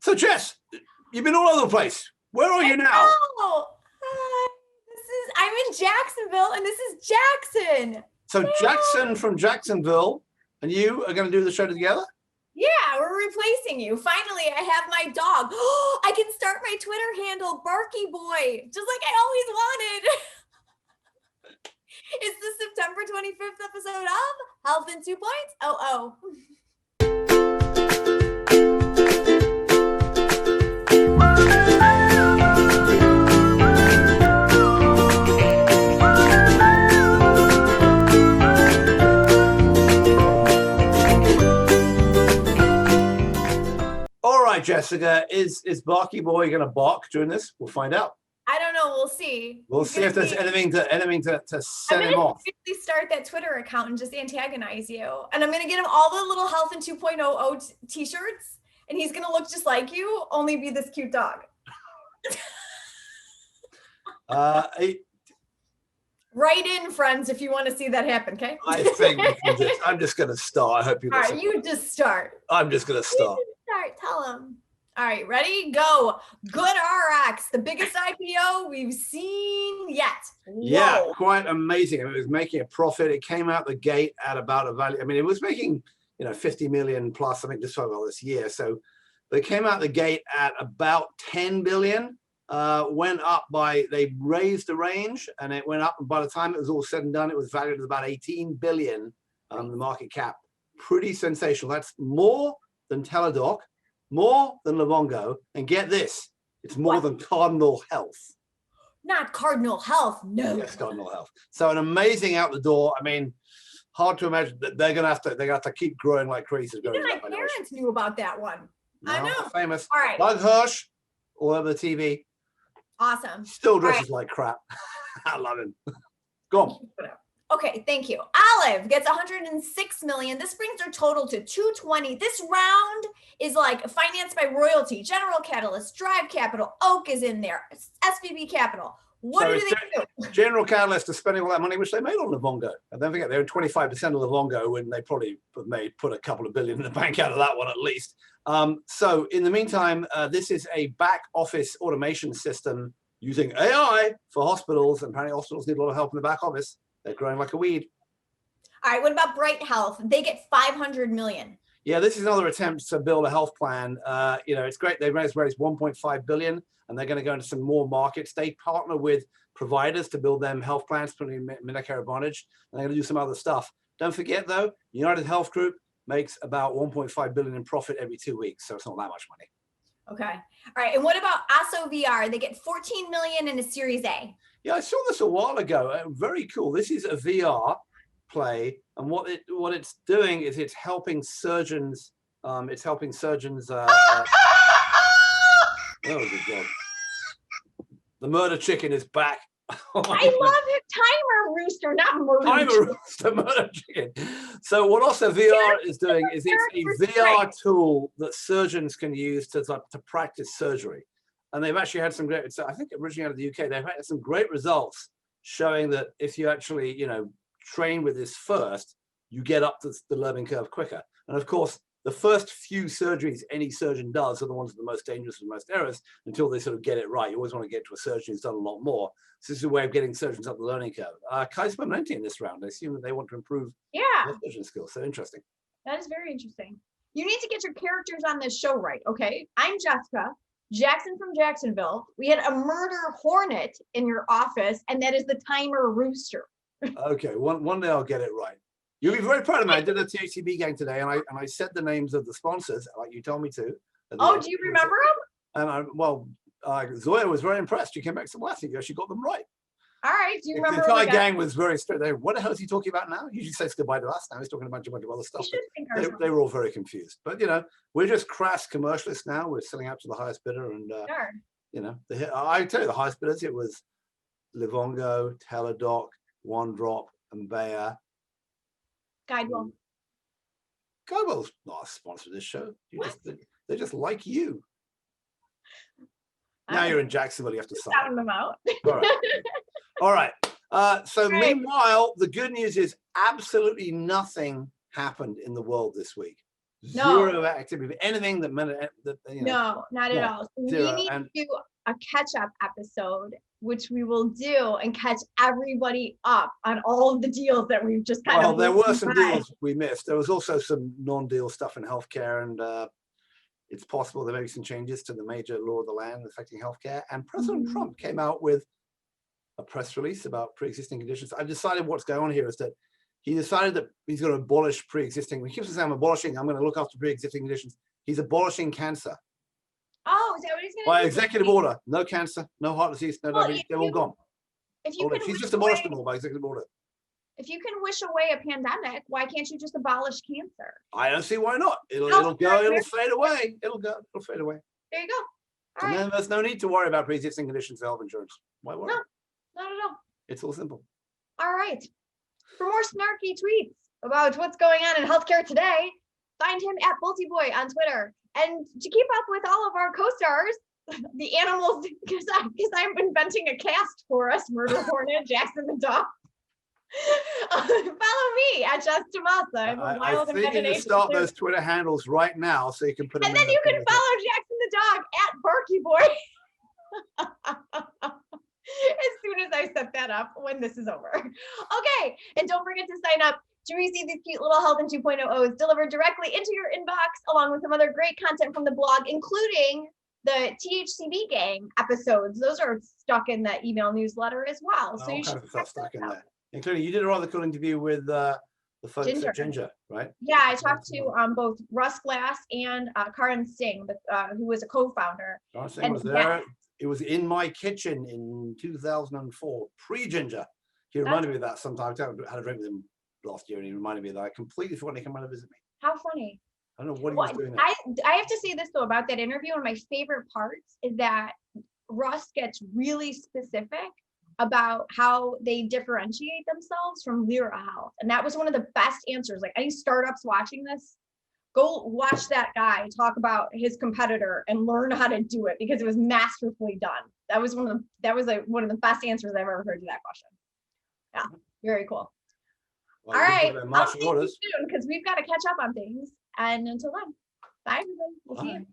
So Jess, you've been all over the place. Where are you now? Hi. I'm in Jacksonville, and this is Jackson. So Jackson from Jacksonville, and you are going to do the show together? Yeah, we're replacing you. Finally, I have my dog. I can start my Twitter handle, Barky Boy, just like I always wanted. It's the September 25th episode of Health in 2 Points. Oh. All right, Jessica, is Barky Boy going to bark during this? We'll find out. I don't know. We'll see. We'll see if there's anything to set him off. I'm going to start that Twitter account and just antagonize you. And I'm going to get him all the little Health in 2.0 t-shirts. And he's going to look just like you, only be this cute dog. Write in, friends, if you want to see that happen, okay? I think I'm just going to start. I hope you listen. All right, you just start. I'm just going to start. Tell him. All right, ready? Go. GoodRx, the biggest IPO we've seen yet. Whoa. Yeah, quite amazing. It was making a profit. It came out the gate at about a value. I mean, it was making 50 million plus, I think, just over this year. So they came out the gate at about 10 billion. Went up they raised the range, and it went up. And by the time it was all said and done, it was valued at about 18 billion. The market cap, pretty sensational. That's more than Teladoc, more than Livongo, and get this, it's more than Cardinal Health. Not Cardinal Health, no. Yes, Cardinal Health. So an amazing out the door. I mean, hard to imagine that they're gonna have to keep growing like crazy. Even my parents knew about that one. No, I know. Famous. All right. Doug Hirsch, all over the TV. Awesome. Still dresses like crap. I love him. Go on. Okay, thank you. Olive gets 106 million. This brings their total to 220. This round is like financed by royalty, General Catalyst, Drive Capital, Oak is in there, SVB Capital. What do they do? General Catalyst is spending all that money, which they made on Livongo. And don't forget, they were 25% of Livongo when they probably put a couple of billion in the bank out of that one at least. So in the meantime, this is a back office automation system using AI for hospitals. And apparently hospitals need a lot of help in the back office. They're growing like a weed. All right, what about Bright Health? They get 500 million. Yeah, this is another attempt to build a health plan. It's great. They raised 1.5 billion, and they're going to go into some more markets. They partner with providers to build them health plans, putting Medicare Advantage, and they're going to do some other stuff. Don't forget, though, United Health Group makes about 1.5 billion in profit every 2 weeks, so it's not that much money. Okay. All right, and what about ASO VR? They get 14 million in a Series A. Yeah, I saw this a while ago. Very cool. This is a VR play, and what it's doing is it's helping surgeons. Oh, good God! The murder chicken is back. Oh, I love it. Timer Rooster, not murder. Timer Rooster, murder chicken. So what also VR is doing is it's a VR tool that surgeons can use to practice surgery. And they've actually had some great, I think originally out of the UK, they've had some great results showing that if you actually, train with this first, you get up to the learning curve quicker. And of course, the first few surgeries any surgeon does are the ones that are the most dangerous and most errors until they sort of get it right. You always want to get to a surgeon who's done a lot more. So this is a way of getting surgeons up the learning curve. Kaiser Permanente in this round. I assume that they want to improve their surgeon skills. So interesting. That is very interesting. You need to get your characters on this show right, okay? I'm Jessica. Jackson from Jacksonville. We had a murder hornet in your office, and that is the Timer Rooster. Okay, one day I'll get it right. You'll be very proud of me. I did a THCB gang today, and I said the names of the sponsors, like you told me to. Oh, do you remember them? And Zoya was very impressed. She came back some last year. She got them right. All right. Do you remember? The entire gang was very straight. What the hell is he talking about now? He usually says goodbye to us. Now he's talking about a bunch of other stuff. They were all very confused. But we're just crass commercialists now. We're selling out to the highest bidder, and I tell you, the highest bidders. It was Livongo, Teladoc, One Drop, and Bayer. Guidewell. Guidewell's not a sponsor of this show. They just like you. Now you're in Jacksonville. You have to sound them out. All right. So meanwhile, the good news is absolutely nothing happened in the world this week. Zero activity, anything that meant that, you know. No, not at all. So zero. we need to do a catch-up episode, which we will do, and catch everybody up on all of the deals that we've just kind of. Well, there were some deals we missed. There was also some non-deal stuff in healthcare, and it's possible there may be some changes to the major law of the land affecting healthcare. And President Trump came out with a press release about pre-existing conditions. I decided what's going on here is that he decided that he's going to abolish pre-existing. He keeps saying, I'm abolishing, I'm going to look after pre-existing conditions. He's abolishing cancer. Oh, is that what he's going to By do? executive order, no cancer, no heart disease, no diabetes, they're all gone. If you can He's just abolished them all by executive order. If you can wish away a pandemic, why can't you just abolish cancer? I don't see why not. It'll fade away. It'll fade away. There you go. All right. Then there's no need to worry about pre-existing conditions for health insurance. Why worry? No, not at all. It's all simple. All right. For more snarky tweets about what's going on in healthcare today, find him at Boltyboy on Twitter. And to keep up with all of our co-stars, the animals, because I'm inventing a cast for us, Murder Hornet, Jackson the dog. Follow me at Just Tomasa. I think you can start those Twitter handles right now so you can put them in. And then you can follow Jackson the dog at Barky Boy. As soon as I set that up when this is over. Okay, and don't forget to sign up to receive these cute little Health in 2.0s delivered directly into your inbox, along with some other great content from the blog, including the THCB gang episodes. Those are stuck in the email newsletter as well. So you should have stuck in there. Including, you did a rather cool interview with the folks at Ginger, right? Yeah, I talked to both Russ Glass and Karan Singh, who was a co-founder. Karan Singh was there. It was in my kitchen in 2004, pre-Ginger. He reminded me of that sometimes. I had a drink with him last year, and he reminded me of that. I completely forgot he came out to visit me. How funny. I don't know what he was doing there. I have to say this, though, about that interview. One of my favorite parts is that Russ gets really specific about how they differentiate themselves from Lyra Health. And that was one of the best answers. Like, any startups watching this, go watch that guy talk about his competitor and learn how to do it, because it was masterfully done. That was one of the best answers I've ever heard to that question. Yeah, very cool. Well, all right, I'll see you soon, because we've got to catch up on things. And until then, bye everybody. We'll see you.